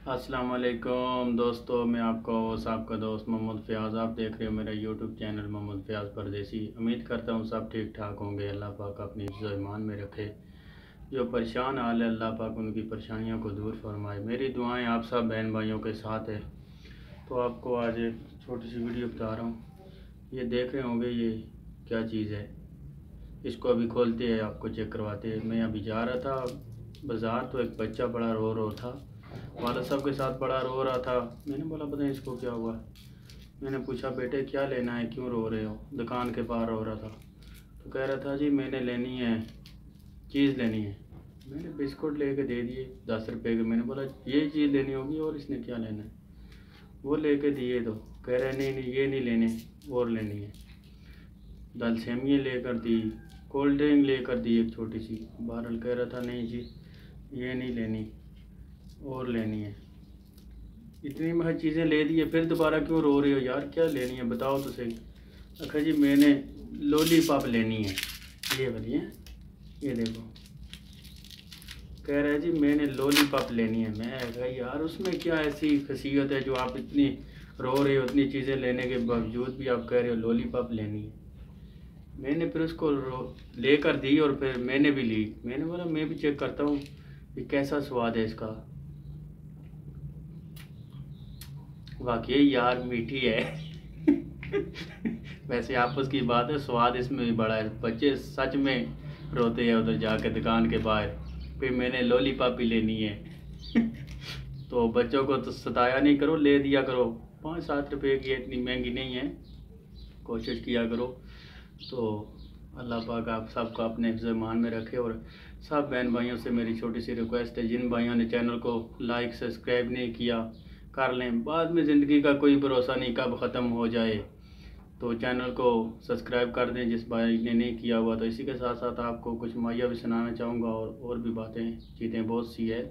अस्सलाम वालेकुम दोस्तों, मैं आपका दोस्त मोहम्मद फ़याज़। आप देख रहे हो मेरा यूट्यूब चैनल मोहम्मद फ़याज़ परदेसी। उम्मीद करता हूँ सब ठीक ठाक होंगे। अल्लाह पाक अपनी इज़्ज़त ईमान में रखे। जो परेशान हाल है अल्लाह पाक उनकी परेशानियों को दूर फरमाए। मेरी दुआएं आप सब बहन भाइयों के साथ है। तो आपको आज एक छोटी सी वीडियो बता रहा हूँ। ये देख रहे होंगे ये क्या चीज़ है। इसको अभी खोलते हैं, आपको चेक करवाते हैं। मैं अभी जा रहा था बाज़ार, तो एक बच्चा बड़ा रो था, वालिद साहब के साथ बड़ा रो रहा था। मैंने बोला पता नहीं इसको क्या हुआ। मैंने पूछा बेटे क्या लेना है, क्यों रो रहे हो। दुकान के पार रो रहा था, तो कह रहा था जी मैंने लेनी है, चीज़ लेनी है। मैंने बिस्कुट लेके दे दिए 10 रुपए के। मैंने बोला ये चीज़ लेनी होगी और इसने क्या लेना है। वो लेके दिए तो कह रहे नहीं नहीं ये नहीं लेने और लेनी है। दाल सेमियाँ लेकर दी, कोल्ड ड्रिंक लेकर दी एक छोटी सी। बहरहाल कह रहा था नहीं जी ये नहीं लेनी और लेनी है। इतनी मैं चीज़ें ले दी है, फिर दोबारा क्यों रो रहे हो यार, क्या लेनी है बताओ तो सही। अच्छा जी मैंने लॉलीपॉप लेनी है, ये वाली है, ये देखो। कह रहा है जी मैंने लॉलीपॉप लेनी है। मैं कहा यार उसमें क्या ऐसी खसीयत है जो आप इतनी रो रहे हो, इतनी चीज़ें लेने के बावजूद भी आप कह रहे हो लॉलीपॉप लेनी है। मैंने फिर उसको लेकर दी और फिर मैंने भी ली। मैंने बोला मैं भी चेक करता हूँ कि कैसा स्वाद है इसका। वाकई यार मीठी है। वैसे आपस की बात है, स्वाद इसमें भी बड़ा है। बच्चे सच में रोते हैं उधर जाके दुकान के बाहर, फिर मैंने लॉलीपॉप ही लेनी है। तो बच्चों को तो सताया नहीं करो, ले दिया करो। 5-7 रुपए की इतनी महंगी नहीं है, कोशिश किया करो। तो अल्लाह पाक आप सबको अपने हिफ्ज़ ईमान में रखे। और सब बहन भाइयों से मेरी छोटी सी रिक्वेस्ट है, जिन भाइयों ने चैनल को लाइक सब्सक्राइब नहीं किया कर लें। बाद में ज़िंदगी का कोई भरोसा नहीं कब ख़त्म हो जाए, तो चैनल को सब्सक्राइब कर दें जिस भाई ने नहीं किया हुआ। तो इसी के साथ साथ आपको कुछ माया भी सुनाना चाहूँगा और भी बातें चीज़ें बहुत सी है।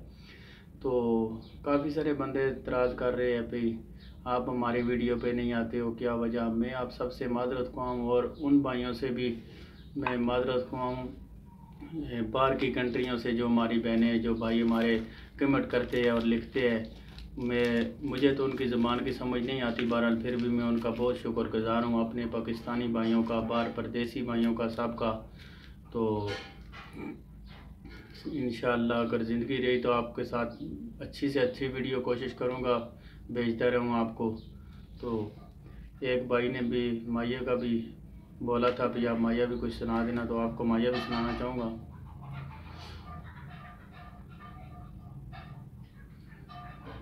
तो काफ़ी सारे बंदे इतराज़ कर रहे हैं भाई आप हमारी वीडियो पे नहीं आते हो, क्या वजह। मैं आप सबसे माजरत ख्वाह हूँ और उन भाइयों से भी मैं माजरत ख्वाह हूँ, बाहर की कंट्रियों से जो हमारी बहनें जो भाई हमारे कमेंट करते हैं और लिखते हैं। मुझे तो उनकी ज़बान की समझ नहीं आती, बहरहाल फिर भी मैं उनका बहुत शुक्रगुज़ार हूँ, अपने पाकिस्तानी भाइयों का, बाहर परदेसी भाइयों का, सबका। तो इंशाअल्लाह अगर ज़िंदगी रही तो आपके साथ अच्छी से अच्छी वीडियो कोशिश करूँगा भेजता रहूँ आपको। तो एक भाई ने भी माया का भी बोला था कि आप माया भी कुछ सुना देना, तो आपको माया भी सुनाना चाहूँगा।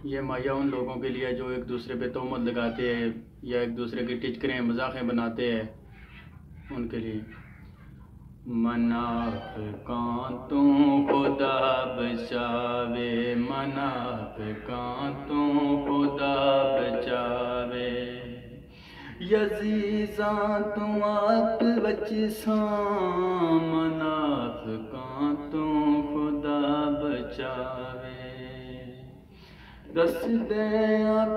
ये माया उन लोगों के लिए जो एक दूसरे पे तोहमत लगाते हैं या एक दूसरे की टिचकरें मजाकें बनाते हैं, उनके लिए। मनाफ़िकातों खुदा बचावे, मनाफ़िकातों खुदा बचावे। यज़ीज़ा तू आप बचसा, मनाफ़िकातों खुदा बचावे। दसदे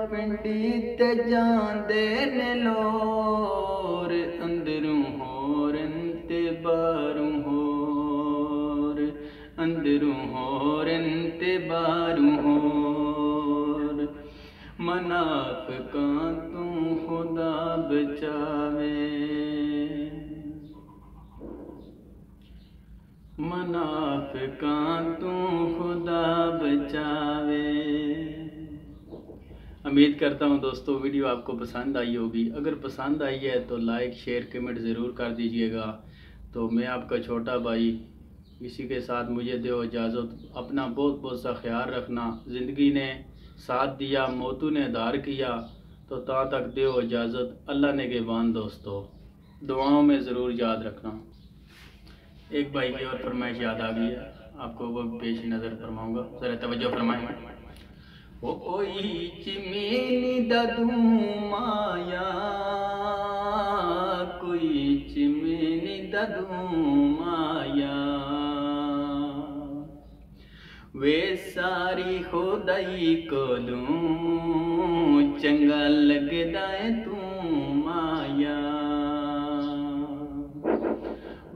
पिंडी ते जांदे ने लोर, अंदरों होर ते बारूं होर, अंदरों होर ते बारूं होर। मनाफ़िकां तू खुदा बचावे, मनाफ़िकां तू खुदा बचावे। उम्मीद करता हूँ दोस्तों वीडियो आपको पसंद आई होगी। अगर पसंद आई है तो लाइक शेयर कमेंट ज़रूर कर दीजिएगा। तो मैं आपका छोटा भाई इसी के साथ मुझे दो इजाज़त। अपना बहुत बहुत सा ख्याल रखना। ज़िंदगी ने साथ दिया, मौतू ने धार किया, तो ता तक दो इजाज़त। अल्लाह ने गेबान दोस्तों, दुआओं में ज़रूर याद रखना। एक भाई की और फरमाइश याद आ गई है, आपको वो पेश नज़र फरमाऊँगा, ज़रा तवज्जो फरमाएं। वो कोई चिमीनी ददू माया, कोई चिमीनी ददू माया, वे सारी खुदाई कोलूं चंगा लगदा है तू माया।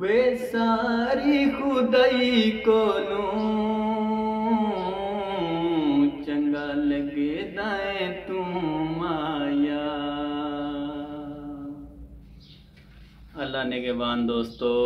वे सारी खुदाई कोलूं चंगा लगे दाए तू माया। अल्लाह ने के बान दोस्तों